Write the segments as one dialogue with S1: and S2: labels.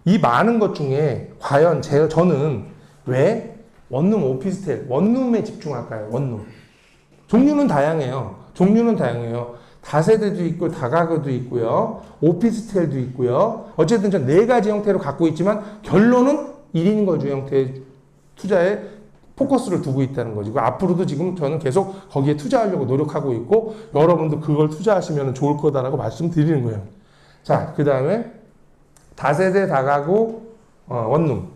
S1: 이 많은 것 중에 과연 저는 왜 원룸 오피스텔, 원룸에 집중할까요? 원룸. 종류는 다양해요. 종류는 다양해요. 다세대도 있고 다가구도 있고요. 오피스텔도 있고요. 어쨌든 전 네 가지 형태로 갖고 있지만 결론은 1인 거주 형태의 투자에 포커스를 두고 있다는 거죠. 앞으로도 지금 저는 계속 거기에 투자하려고 노력하고 있고 여러분도 그걸 투자하시면 좋을 거다라고 말씀드리는 거예요. 자, 그 다음에 다세대 다가구 원룸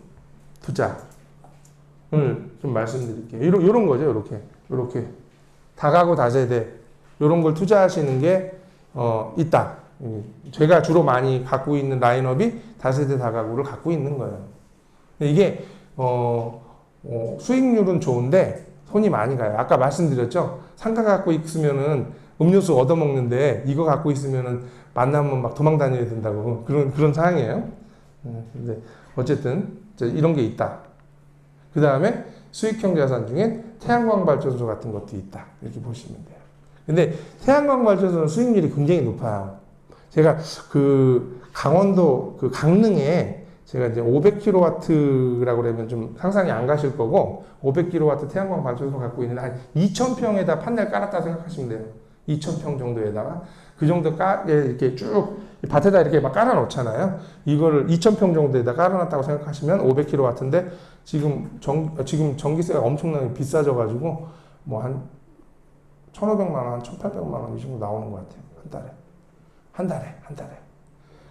S1: 투자 오늘 좀 말씀드릴게요. 이런 거죠. 이렇게 다가구 다세대 이런 걸 투자하시는 게 있다. 제가 주로 많이 갖고 있는 라인업이 다세대 다가구를 갖고 있는 거예요. 이게 수익률은 좋은데 손이 많이 가요. 아까 말씀드렸죠. 상가 갖고 있으면은 음료수 얻어먹는데 이거 갖고 있으면은 만나면 막 도망 다녀야 된다고 그런 상황이에요. 근데 어쨌든 이런 게 있다. 그 다음에 수익형 자산 중에 태양광 발전소 같은 것도 있다. 이렇게 보시면 돼요. 근데 태양광 발전소는 수익률이 굉장히 높아요. 제가 그 강원도 그 강릉에 제가 이제 500kW라고 그러면 좀 상상이 안 가실 거고 500kW 태양광 발전소 갖고 있는 한 2,000평에다 판넬 깔았다 생각하시면 돼요. 2,000평 정도에다가 그 정도 이렇게 쭉 밭에다 이렇게 막 깔아 놓잖아요. 이거를 2,000평 정도에다 깔아 놨다고 생각하시면 500kW인데 지금 전기세가 엄청나게 비싸져 가지고 뭐 한 1,500만 원, 1,800만 원 이 정도 나오는 것 같아요. 한 달에.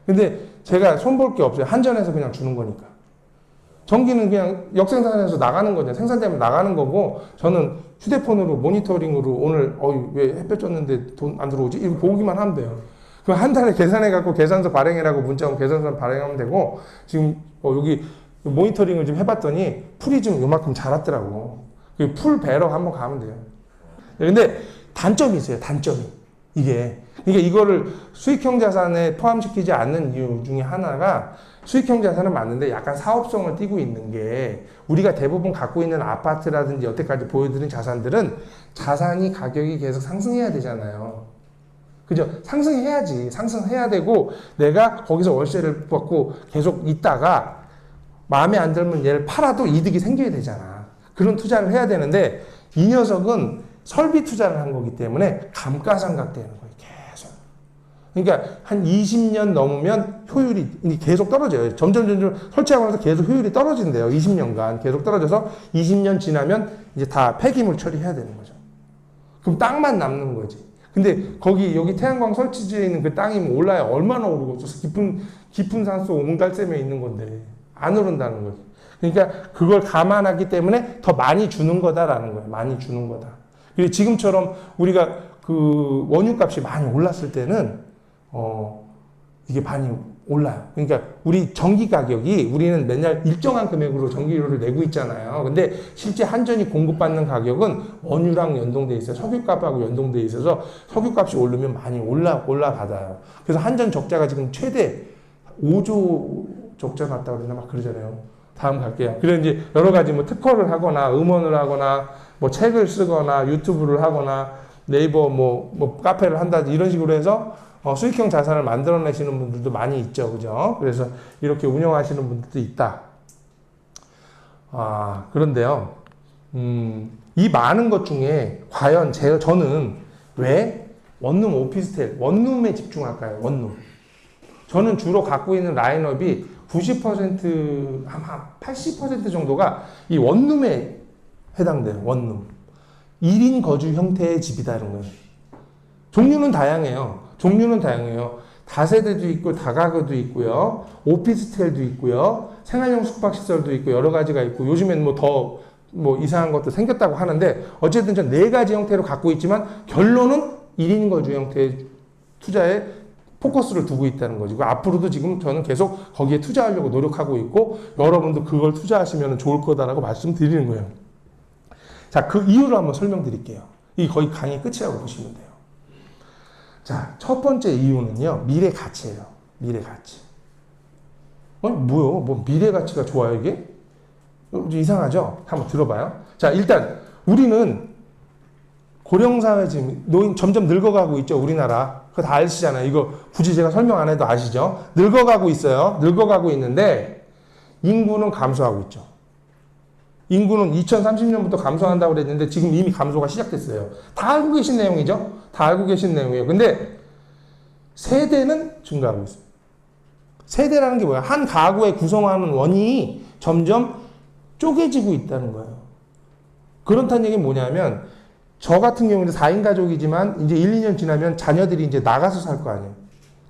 S1: 근데 제가 손볼 게 없어요. 한전에서 그냥 주는 거니까. 전기는 그냥 역생산에서 나가는 거죠. 생산되면 나가는 거고, 저는 휴대폰으로 모니터링으로 오늘, 왜 햇볕 졌는데 돈 안 들어오지? 이거 보기만 하면 돼요. 그럼 한 달에 계산해갖고 계산서 발행이라고 문자 오면 계산서 발행하면 되고, 지금, 여기 모니터링을 좀 해봤더니 풀이 좀 요만큼 자랐더라고. 풀 배러 한번 가면 돼요. 근데 단점이 있어요. 단점이. 그러니까 이거를 수익형 자산에 포함시키지 않는 이유 중에 하나가 수익형 자산은 맞는데 약간 사업성을 띠고 있는 게 우리가 대부분 갖고 있는 아파트라든지 여태까지 보여드린 자산들은 자산이 가격이 계속 상승해야 되잖아요. 그죠? 상승해야 되고 내가 거기서 월세를 받고 계속 있다가 마음에 안 들면 얘를 팔아도 이득이 생겨야 되잖아. 그런 투자를 해야 되는데 이 녀석은 설비 투자를 한 거기 때문에 감가상각되는 거예요. 계속. 그러니까 한 20년 넘으면 효율이 계속 떨어져요. 점점 설치하고 나서 계속 효율이 떨어진대요. 20년간 계속 떨어져서 20년 지나면 이제 다 폐기물 처리해야 되는 거죠. 그럼 땅만 남는 거지. 근데 여기 태양광 설치지에 있는 그 땅이 뭐 올라야 얼마나 오르고 깊은 산속 옹달샘에 있는 건데 안 오른다는 거지. 그러니까 그걸 감안하기 때문에 더 많이 주는 거다라는 거예요. 많이 주는 거다. 그리고 지금처럼 우리가 그 원유값이 많이 올랐을 때는 이게 많이 올라요. 그러니까 우리 전기 가격이 우리는 맨날 일정한 금액으로 전기료를 내고 있잖아요. 근데 실제 한전이 공급받는 가격은 원유랑 연동돼 있어요. 석유값하고 연동돼 있어서 석유값이 오르면 많이 올라받아요. 그래서 한전 적자가 지금 최대 5조 적자 났다고 그러나 막 그러잖아요. 다음 갈게요. 그래서 이제 여러 가지 뭐 특허를 하거나 음원을 하거나 뭐 책을 쓰거나 유튜브를 하거나 네이버 뭐 카페를 한다든지 이런 식으로 해서 수익형 자산을 만들어내시는 분들도 많이 있죠. 그죠? 그래서 이렇게 운영하시는 분들도 있다. 그런데요. 이 많은 것 중에 과연 저는 왜 원룸 오피스텔, 원룸에 집중할까요? 원룸. 저는 주로 갖고 있는 라인업이 90% 아마 80% 정도가 이 원룸에 해당돼요. 원룸. 1인 거주 형태의 집이다 이런 거예요. 종류는 다양해요. 다세대도 있고 다가구도 있고요. 오피스텔도 있고요. 생활용 숙박시설도 있고 여러 가지가 있고 요즘엔 더 이상한 것도 생겼다고 하는데 어쨌든 전 네 가지 형태로 갖고 있지만 결론은 1인 거주 형태의 투자에 포커스를 두고 있다는 거죠. 앞으로도 지금 저는 계속 거기에 투자하려고 노력하고 있고 여러분도 그걸 투자하시면 좋을 거다라고 말씀드리는 거예요. 자, 그 이유를 한번 설명드릴게요. 이 거의 강의 끝이라고 보시면 돼요. 자, 첫 번째 이유는요, 미래 가치예요. 미래 가치. 뭐요? 미래 가치가 좋아요, 이게? 이상하죠? 한번 들어봐요. 자, 일단, 우리는 고령사회 지금 노인 점점 늙어가고 있죠, 우리나라. 그거 다 아시잖아요. 이거 굳이 제가 설명 안 해도 아시죠? 늙어가고 있어요. 늙어가고 있는데 인구는 감소하고 있죠. 인구는 2030년부터 감소한다고 그랬는데 지금 이미 감소가 시작됐어요. 다 알고 계신 내용이죠? 다 알고 계신 내용이에요. 근데 세대는 증가하고 있어요. 세대라는 게 뭐야? 한 가구에 구성하는 원인이 점점 쪼개지고 있다는 거예요. 그렇다는 얘기는 뭐냐면 저 같은 경우는 4인 가족이지만 이제 1, 2년 지나면 자녀들이 이제 나가서 살 거 아니에요.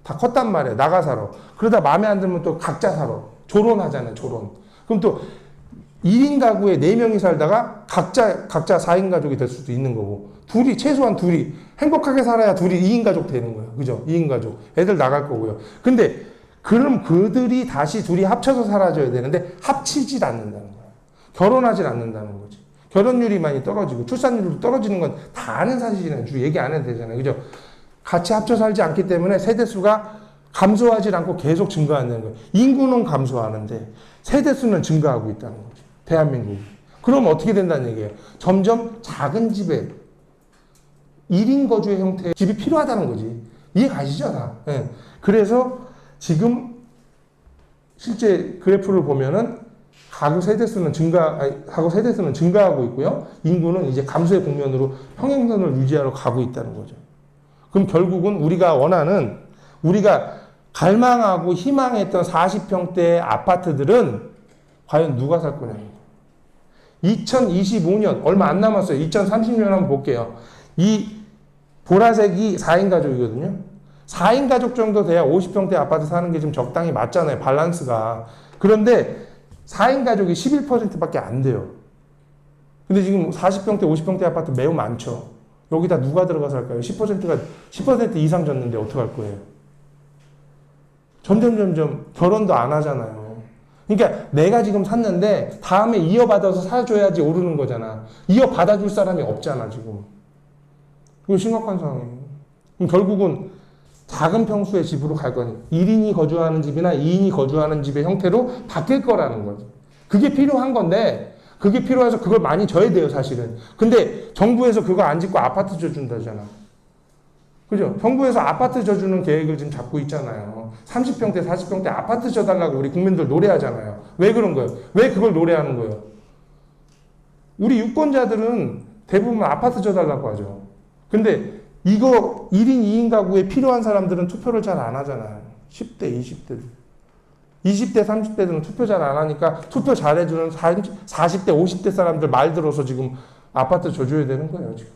S1: 다 컸단 말이에요. 나가 살아. 그러다 마음에 안 들면 또 각자 살아. 조론하잖아요. 조론. 그럼 또 1인 가구에 4명이 살다가 각자 4인 가족이 될 수도 있는 거고 최소한 둘이 행복하게 살아야 둘이 2인 가족 되는 거예요. 그죠? 2인 가족. 애들 나갈 거고요. 근데 그럼 그들이 다시 둘이 합쳐서 살아줘야 되는데 합치질 않는다는 거예요. 결혼하질 않는다는 거지. 결혼율이 많이 떨어지고 출산율도 떨어지는 건 다 아는 사실이잖아요. 얘기 안 해도 되잖아요. 그죠? 같이 합쳐 살지 않기 때문에 세대수가 감소하지 않고 계속 증가한다는 거예요. 인구는 감소하는데 세대수는 증가하고 있다는 거죠. 대한민국이. 그럼 어떻게 된다는 얘기예요? 점점 작은 집에 1인 거주의 형태의 집이 필요하다는 거지. 이해 가시죠? 다. 네. 그래서 지금 실제 그래프를 보면은 가구 세대수는 증가하고 있고요. 인구는 이제 감소의 국면으로 평행선을 유지하러 가고 있다는 거죠. 그럼 결국은 우리가 갈망하고 희망했던 40평대 아파트들은 과연 누가 살 거냐는 거예요. 2025년 얼마 안 남았어요. 2030년 한번 볼게요. 이 보라색이 4인 가족이거든요. 4인 가족 정도 돼야 50평대 아파트 사는 게 좀 적당히 맞잖아요. 밸런스가. 그런데 4인 가족이 11%밖에 안 돼요. 근데 지금 40평대, 50평대 아파트 매우 많죠. 여기다 누가 들어가서 할까요? 10% 이상 졌는데 어떡할 거예요? 점점 결혼도 안 하잖아요. 그러니까 내가 지금 샀는데 다음에 이어받아서 사줘야지 오르는 거잖아. 이어받아줄 사람이 없잖아, 지금. 이거 심각한 상황이에요. 그럼 결국은 작은 평수의 집으로 갈 거니 1인이 거주하는 집이나 2인이 거주하는 집의 형태로 바뀔 거라는 거지. 그게 필요한 건데 그게 필요해서 그걸 많이 줘야 돼요, 사실은. 근데 정부에서 그거 안 짓고 아파트 줘준다잖아. 그죠? 정부에서 아파트 줘주는 계획을 지금 잡고 있잖아요. 30평대, 40평대 아파트 줘달라고 우리 국민들 노래하잖아요. 왜 그런 거예요? 왜 그걸 노래하는 거예요? 우리 유권자들은 대부분 아파트 줘달라고 하죠. 근데 이거 1인 2인 가구에 필요한 사람들은 투표를 잘 안 하잖아요. 10대, 20대들. 20대, 30대들은 투표 잘 안 하니까 투표 잘 해주는 40대, 50대 사람들 말 들어서 지금 아파트 줘줘야 되는 거예요, 지금.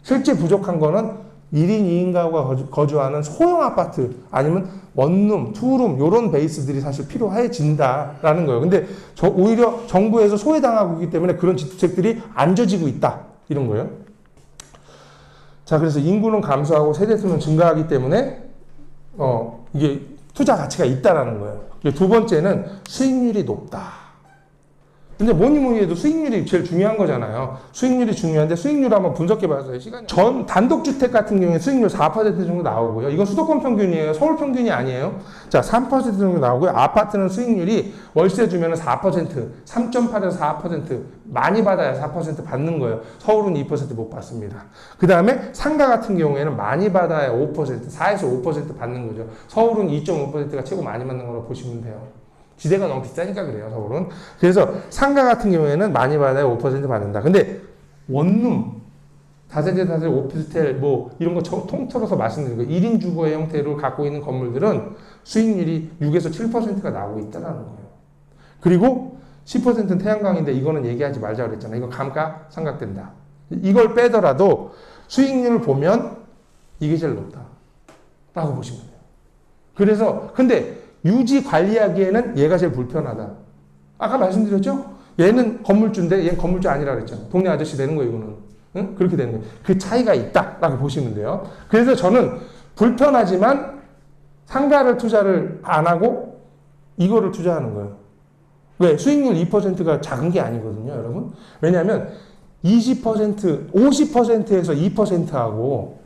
S1: 실제 부족한 거는 1인 2인 가구가 거주하는 소형 아파트 아니면 원룸, 투룸 이런 베이스들이 사실 필요해진다라는 거예요. 근데 오히려 정부에서 소외당하고 있기 때문에 그런 정책들이 안 져지고 있다. 이런 거예요. 자, 그래서 인구는 감소하고 세대수는 증가하기 때문에 이게 투자 가치가 있다라는 거예요. 두 번째는 수익률이 높다. 근데 뭐니 해도 수익률이 제일 중요한 거잖아요. 수익률이 중요한데 수익률 한번 분석해 봐서요. 전 단독주택 같은 경우에 수익률 4% 정도 나오고요. 이건 수도권 평균이에요. 서울 평균이 아니에요. 자, 3% 정도 나오고요. 아파트는 수익률이 월세 주면 4%, 3.8에서 4%, 많이 받아야 4% 받는 거예요. 서울은 2% 못 받습니다. 그 다음에 상가 같은 경우에는 많이 받아야 5%, 4에서 5% 받는 거죠. 서울은 2.5%가 최고 많이 받는 걸로 보시면 돼요. 지대가 너무 비싸니까 그래요, 서울은. 그래서 상가 같은 경우에는 많이 받아야 5% 받는다. 근데 원룸, 다세대, 오피스텔 이런 거 통틀어서 말씀드린 거예요. 1인 주거의 형태를 갖고 있는 건물들은 수익률이 6에서 7%가 나오고 있다는 거예요. 그리고 10%는 태양광인데 이거는 얘기하지 말자 그랬잖아요. 이거 감가상각된다. 이걸 빼더라도 수익률을 보면 이게 제일 높다. 라고 보시면 돼요. 그래서 근데 유지 관리하기에는 얘가 제일 불편하다. 아까 말씀드렸죠? 얘는 건물주인데 얘는 건물주 아니라 그랬잖아요. 동네 아저씨 되는 거예요, 이거는. 응? 그렇게 되는 거예요. 그 차이가 있다라고 보시면 돼요. 그래서 저는 불편하지만 상가를 투자를 안 하고 이거를 투자하는 거예요. 왜? 수익률 2%가 작은 게 아니거든요, 여러분. 왜냐하면 20%, 50%에서 2%하고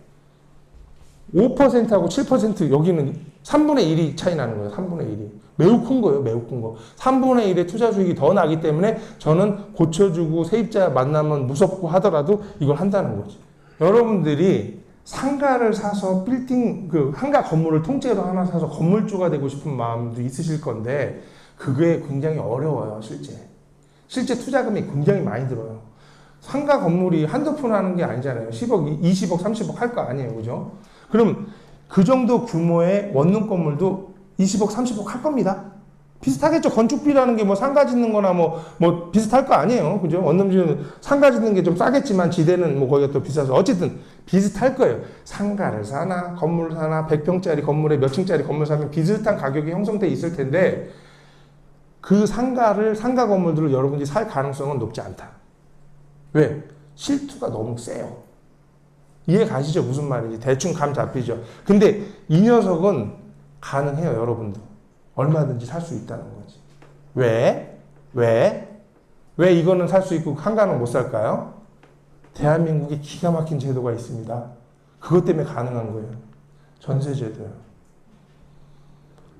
S1: 5%하고 7% 여기는 3분의 1이 차이 나는 거예요. 3분의 1이. 매우 큰 거예요. 매우 큰 거. 3분의 1의 투자 수익이 더 나기 때문에 저는 고쳐주고 세입자 만나면 무섭고 하더라도 이걸 한다는 거지. 여러분들이 상가를 사서 빌딩, 그 상가 건물을 통째로 하나 사서 건물주가 되고 싶은 마음도 있으실 건데, 그게 굉장히 어려워요, 실제. 실제 투자금이 굉장히 많이 들어요. 상가 건물이 한두 푼 하는 게 아니잖아요. 10억, 20억, 30억 할 거 아니에요. 그죠? 그럼 그 정도 규모의 원룸 건물도 20억, 30억 할 겁니다. 비슷하겠죠. 건축비라는 게 뭐 상가 짓는 거나 뭐 비슷할 거 아니에요. 그죠? 원룸 짓는, 상가 짓는 게 좀 싸겠지만 지대는 뭐 거기가 또 비싸서 어쨌든 비슷할 거예요. 상가를 사나, 건물을 사나, 100평짜리 건물에 몇 층짜리 건물 사면 비슷한 가격이 형성돼 있을 텐데, 그 상가 건물들을 여러분들이 살 가능성은 높지 않다. 왜? 실투가 너무 세요. 이해 가시죠? 무슨 말인지 대충 감 잡히죠? 근데 이 녀석은 가능해요, 여러분도. 얼마든지 살 수 있다는 거지. 왜 이거는 살 수 있고 한가는 못 살까요? 대한민국에 기가 막힌 제도가 있습니다. 그것 때문에 가능한 거예요. 전세제도요.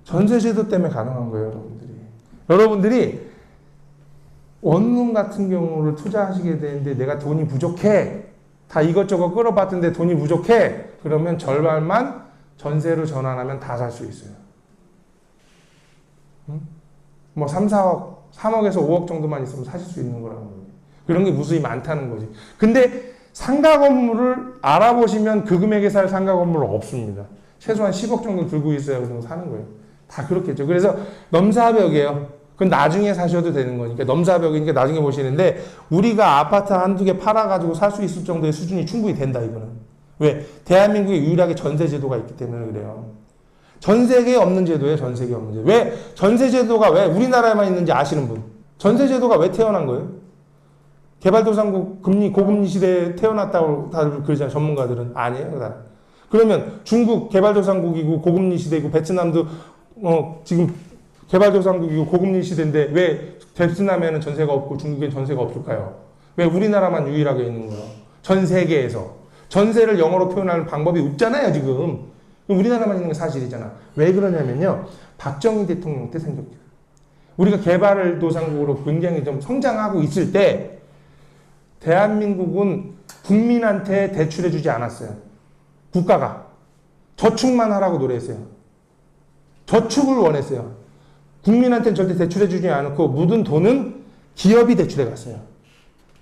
S1: 전세제도 때문에 가능한 거예요, 여러분들이. 여러분들이 원룸 같은 경우를 투자하시게 되는데 내가 돈이 부족해. 다 이것저것 끌어봤는데 돈이 부족해. 그러면 절반만 전세로 전환하면 다 살 수 있어요. 뭐 3, 4억, 3억에서 5억 정도만 있으면 사실 수 있는 거라는 거예요. 그런 게 무수히 많다는 거지. 근데 상가 건물을 알아보시면 그 금액에 살 상가 건물은 없습니다. 최소한 10억 정도 들고 있어야 그 정도 사는 거예요. 다 그렇겠죠. 그래서 넘사벽이에요. 그건 나중에 사셔도 되는 거니까 넘사벽이니까 나중에 보시는데, 우리가 아파트 한두 개 팔아가지고 살 수 있을 정도의 수준이 충분히 된다, 이거는. 왜? 대한민국에 유일하게 전세제도가 있기 때문에 그래요. 전 세계에 없는 제도예요, 전 세계에 없는 제도. 왜? 전세제도가 왜 우리나라에만 있는지 아시는 분? 전세제도가 왜 태어난 거예요? 개발도상국 고금리 시대에 태어났다고 다들 그러잖아요, 전문가들은. 아니에요, 다. 그러면 중국 개발도상국이고 고금리 시대이고, 베트남도 지금 개발도상국이고 고금리 시대인데 왜 베트남에는 전세가 없고 중국엔 전세가 없을까요? 왜 우리나라만 유일하게 있는 거예요? 전 세계에서. 전세를 영어로 표현하는 방법이 없잖아요, 지금. 우리나라만 있는 게 사실이잖아. 왜 그러냐면요, 박정희 대통령 때 생겼죠. 우리가 개발도상국으로 굉장히 좀 성장하고 있을 때 대한민국은 국민한테 대출해주지 않았어요. 국가가. 저축만 하라고 노래했어요. 저축을 원했어요. 국민한테는 절대 대출해주지 않고 묻은 돈은 기업이 대출해 갔어요.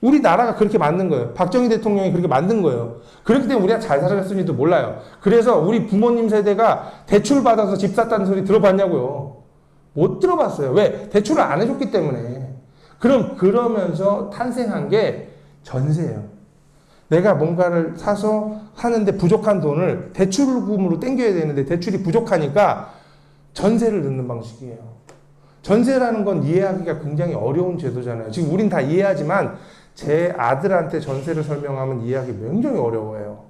S1: 우리나라가 그렇게 만든 거예요. 박정희 대통령이 그렇게 만든 거예요. 그렇기 때문에 우리가 잘 살았을지도 몰라요. 그래서 우리 부모님 세대가 대출 받아서 집 샀다는 소리 들어봤냐고요. 못 들어봤어요. 왜? 대출을 안 해줬기 때문에. 그러면서 탄생한 게 전세예요. 내가 뭔가를 사서 사는데 부족한 돈을 대출금으로 땡겨야 되는데 대출이 부족하니까 전세를 넣는 방식이에요. 전세라는 건 이해하기가 굉장히 어려운 제도잖아요. 지금 우린 다 이해하지만 제 아들한테 전세를 설명하면 이해하기 굉장히 어려워요.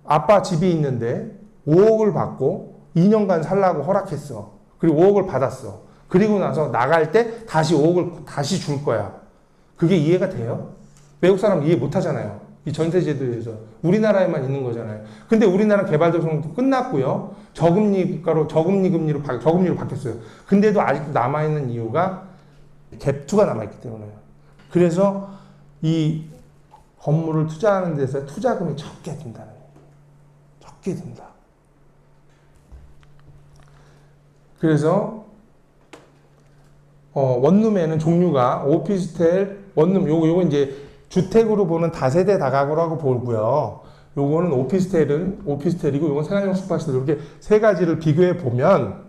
S1: 아빠 집이 있는데 5억을 받고 2년간 살라고 허락했어. 그리고 5억을 받았어. 그리고 나서 나갈 때 다시 5억을 다시 줄 거야. 그게 이해가 돼요? 외국 사람 이해 못 하잖아요. 이 전세제도에서. 우리나라에만 있는 거잖아요. 근데 우리나라 개발도상도 끝났고요. 저금리 국가로, 저금리로 바뀌었어요. 근데도 아직도 남아있는 이유가 갭2가 남아있기 때문에요. 그래서 이 건물을 투자하는 데서 투자금이 적게 든다는 거예요. 적게 든다. 그래서 원룸에는 종류가 오피스텔, 원룸, 요거 이제 주택으로 보는 다세대 다가구라고 보고요. 요거는 오피스텔이고, 요건 생활용 숙박시설, 이렇게 세 가지를 비교해 보면,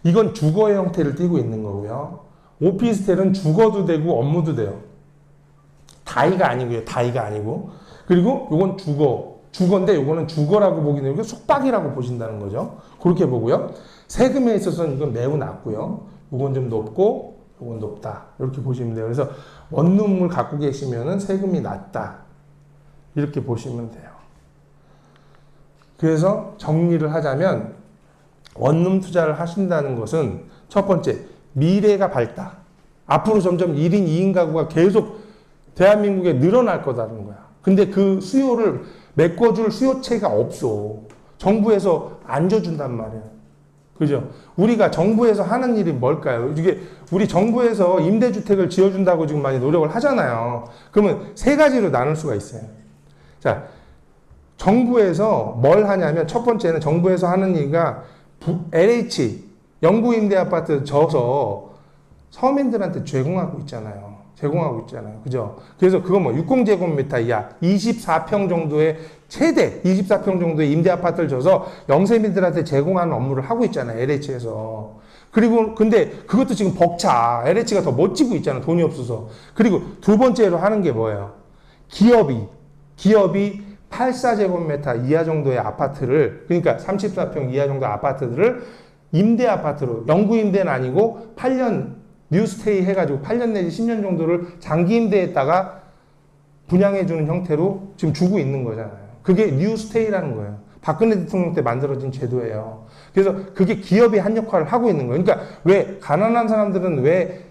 S1: 이건 주거의 형태를 띠고 있는 거고요. 오피스텔은 주거도 되고 업무도 돼요. 다이가 아니고요. 다이가 아니고. 그리고 요건 주거인데 요거는 주거라고 보기는 이거 숙박이라고 보신다는 거죠. 그렇게 보고요. 세금에 있어서는 이건 매우 낮고요. 요건 좀 높고 요건 높다. 이렇게 보시면 돼요. 그래서 원룸을 갖고 계시면은 세금이 낮다. 이렇게 보시면 돼요. 그래서 정리를 하자면 원룸 투자를 하신다는 것은 첫 번째, 미래가 밝다. 앞으로 점점 1인 2인 가구가 계속 대한민국에 늘어날 거다는 거야. 근데 그 수요를 메꿔줄 수요체가 없어. 정부에서 안 줘준단 말이야. 그죠? 우리가 정부에서 하는 일이 뭘까요? 이게 우리 정부에서 임대주택을 지어준다고 지금 많이 노력을 하잖아요. 그러면 세 가지로 나눌 수가 있어요. 자, 정부에서 뭘 하냐면 첫 번째는 정부에서 하는 얘기가 LH 영구 임대 아파트 져서 서민들한테 제공하고 있잖아요. 그죠? 그래서 그거 뭐 60제곱미터 이하 24평 정도의 최대 24평 정도의 임대 아파트를 줘서 영세민들한테 제공하는 업무를 하고 있잖아요. LH에서. 그리고 근데 그것도 지금 벅차. LH가 더 멋지고 있잖아. 돈이 없어서. 그리고 두 번째로 하는 게 뭐예요? 기업이 84제곱미터 이하 정도의 아파트를, 그러니까 34평 이하 정도 아파트들을 임대 아파트로, 영구 임대는 아니고 8년 뉴스테이 해가지고 8년 내지 10년 정도를 장기 임대했다가 분양해주는 형태로 지금 주고 있는 거잖아요. 그게 뉴스테이라는 거예요. 박근혜 대통령 때 만들어진 제도예요. 그래서 그게 기업이 한 역할을 하고 있는 거예요. 그러니까 왜 가난한 사람들은 왜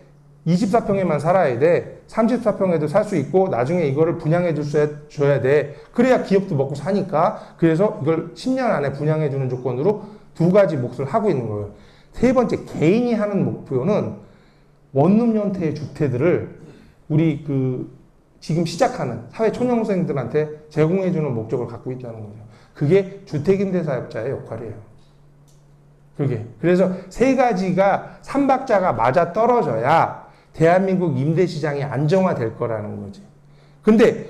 S1: 24평에만 살아야 돼? 34평에도 살 수 있고 나중에 이거를 분양해 줘야 돼. 그래야 기업도 먹고 사니까. 그래서 이걸 10년 안에 분양해 주는 조건으로 두 가지 몫을 하고 있는 거예요. 세 번째, 개인이 하는 목표는 원룸 형태의 주택들을 우리 지금 시작하는 사회 초년생들한테 제공해 주는 목적을 갖고 있다는 거죠. 그게 주택임대사업자의 역할이에요. 그래서 세 가지가 삼박자가 맞아 떨어져야 대한민국 임대시장이 안정화될 거라는 거지. 근데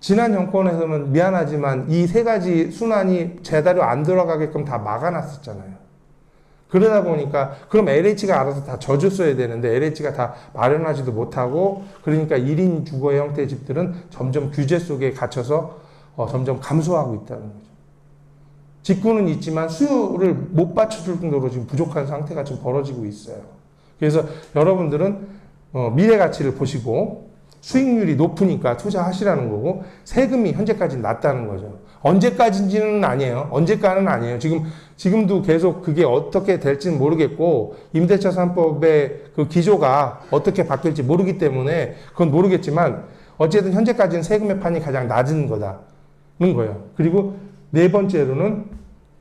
S1: 지난 정권에서는 미안하지만 이 세 가지 순환이 제대로 안 들어가게끔 다 막아놨었잖아요. 그러다 보니까 그럼 LH가 알아서 다 져줬어야 되는데 LH가 다 마련하지도 못하고, 그러니까 1인 주거 형태의 집들은 점점 규제 속에 갇혀서 점점 감소하고 있다는 거죠. 직구는 있지만 수요를 못 받쳐줄 정도로 지금 부족한 상태가 지금 벌어지고 있어요. 그래서 여러분들은 미래 가치를 보시고 수익률이 높으니까 투자하시라는 거고, 세금이 현재까지 낮다는 거죠. 언제까지인지는 아니에요. 언제까지는 아니에요. 지금도 계속 그게 어떻게 될지는 모르겠고, 임대차 3법의 그 기조가 어떻게 바뀔지 모르기 때문에 그건 모르겠지만, 어쨌든 현재까지는 세금의 판이 가장 낮은 거다는 거예요. 그리고 네 번째로는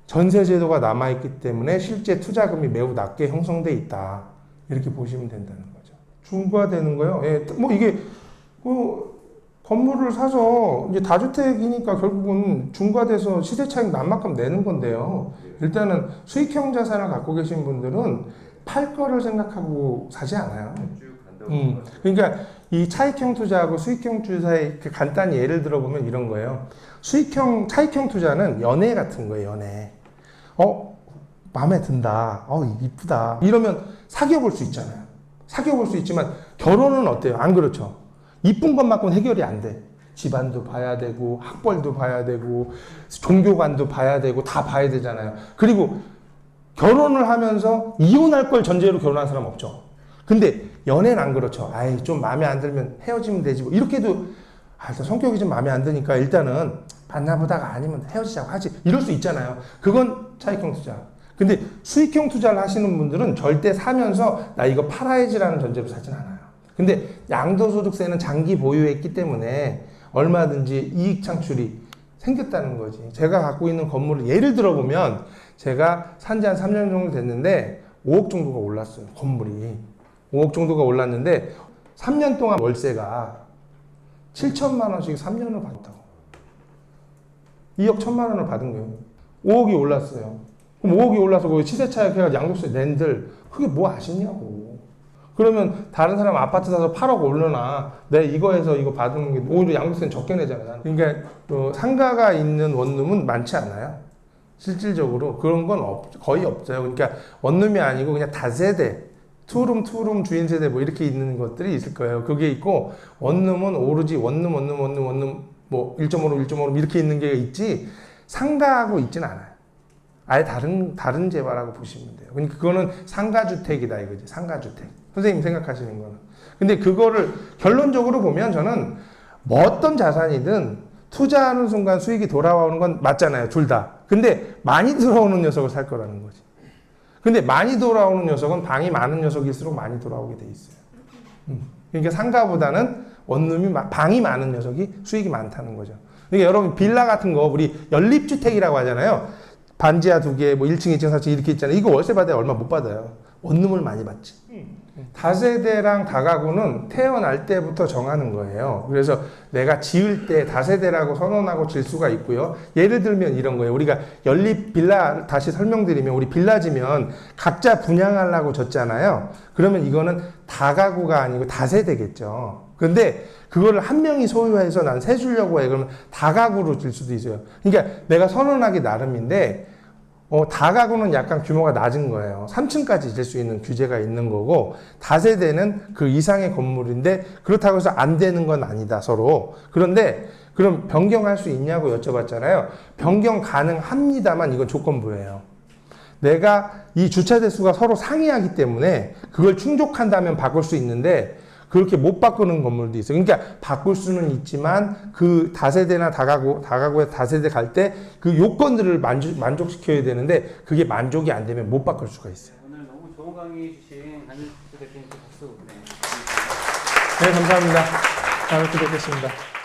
S1: 전세제도가 남아있기 때문에 실제 투자금이 매우 낮게 형성돼 있다. 이렇게 보시면 된다는 거죠. 중과되는 거요. 예, 뭐 이게 건물을 사서 이제 다주택이니까 결국은 중과돼서 시세 차익 난만큼 내는 건데요. 일단은 수익형 자산을 갖고 계신 분들은 팔 거를 생각하고 사지 않아요. 그러니까 이 차익형 투자하고 수익형 투자의 간단히 예를 들어보면 이런 거예요. 차익형 투자는 연애 같은 거예요. 연애. 마음에 든다. 이쁘다. 이러면 사귀어 볼 수 있잖아요. 사귀어 볼 수 있지만 결혼은 어때요? 안 그렇죠? 이쁜 것만큼은 해결이 안 돼. 집안도 봐야 되고, 학벌도 봐야 되고, 종교관도 봐야 되고, 다 봐야 되잖아요. 그리고 결혼을 하면서 이혼할 걸 전제로 결혼한 사람 없죠. 근데 연애는 안 그렇죠. 좀 마음에 안 들면 헤어지면 되지. 뭐 이렇게도, 성격이 좀 마음에 안 드니까 일단은 만나보다가 아니면 헤어지자고 하지. 이럴 수 있잖아요. 그건 차익형 투자. 근데 수익형 투자를 하시는 분들은 절대 사면서 나 이거 팔아야지라는 전제로 사진 않아요. 근데 양도소득세는 장기 보유했기 때문에 얼마든지 이익 창출이 생겼다는 거지. 제가 갖고 있는 건물을 예를 들어보면 제가 산지 한 3년 정도 됐는데 5억 정도가 올랐어요. 건물이. 5억 정도가 올랐는데 3년 동안 월세가 7천만 원씩 3년을 받았다고. 2억 1천만 원을 받은 거예요. 5억이 올랐어요. 그럼 5억이 올라서 그 시세 차익 해가 양도세 낸들 그게 뭐 아시냐고. 그러면 다른 사람 아파트 사서 8억 올려놔. 내 이거에서 이거 받는 게 오히려 양도세는 적게 내잖아요. 그러니까 상가가 있는 원룸은 많지 않아요. 실질적으로 그런 건 거의 없어요. 그러니까 원룸이 아니고 그냥 다세대, 투룸 주인 세대 뭐 이렇게 있는 것들이 있을 거예요. 그게 있고 원룸은 오로지 원룸 뭐 1.5룸 이렇게 있는 게 있지 상가하고 있지는 않아요. 아예 다른 재화라고 보시면 돼요. 그러니까 그거는 상가주택이다 이거지. 상가주택. 선생님 생각하시는 거는. 근데 그거를 결론적으로 보면 저는 뭐 어떤 자산이든 투자하는 순간 수익이 돌아오는 건 맞잖아요. 둘 다. 근데 많이 들어오는 녀석을 살 거라는 거지. 근데 많이 돌아오는 녀석은 방이 많은 녀석일수록 많이 돌아오게 돼 있어요. 그러니까 상가보다는 원룸이 방이 많은 녀석이 수익이 많다는 거죠. 그러니까 여러분 빌라 같은 거 우리 연립주택이라고 하잖아요. 반지하 2개, 뭐 1층, 2층, 4층 이렇게 있잖아요. 이거 월세 받아야 얼마 못 받아요. 원룸을 많이 받지. 다세대랑 다가구는 태어날 때부터 정하는 거예요. 그래서 내가 지을 때 다세대라고 선언하고 질 수가 있고요. 예를 들면 이런 거예요. 우리가 연립 빌라 다시 설명드리면 우리 빌라 지면 각자 분양하려고 졌잖아요. 그러면 이거는 다가구가 아니고 다세대겠죠. 근데 그거를 한 명이 소유해서 난 세 주려고 해. 그러면 다가구로 질 수도 있어요. 그러니까 내가 선언하기 나름인데 다가구는 약간 규모가 낮은 거예요. 3층까지 질 수 있는 규제가 있는 거고 다세대는 그 이상의 건물인데 그렇다고 해서 안 되는 건 아니다 서로. 그런데 그럼 변경할 수 있냐고 여쭤봤잖아요. 변경 가능합니다만 이건 조건부예요. 내가 이 주차 대수가 서로 상이하기 때문에 그걸 충족한다면 바꿀 수 있는데 그렇게 못 바꾸는 건물도 있어요. 그러니까 바꿀 수는 있지만 그 다세대나 다가구에 다세대 갈 때 그 요건들을 만족시켜야 되는데 그게 만족이 안 되면 못 바꿀 수가 있어요.
S2: 오늘 너무 좋은 강의 주신 한일주 대표님께 박수. 네.
S1: 네, 감사합니다. 다음에 또 뵙겠습니다.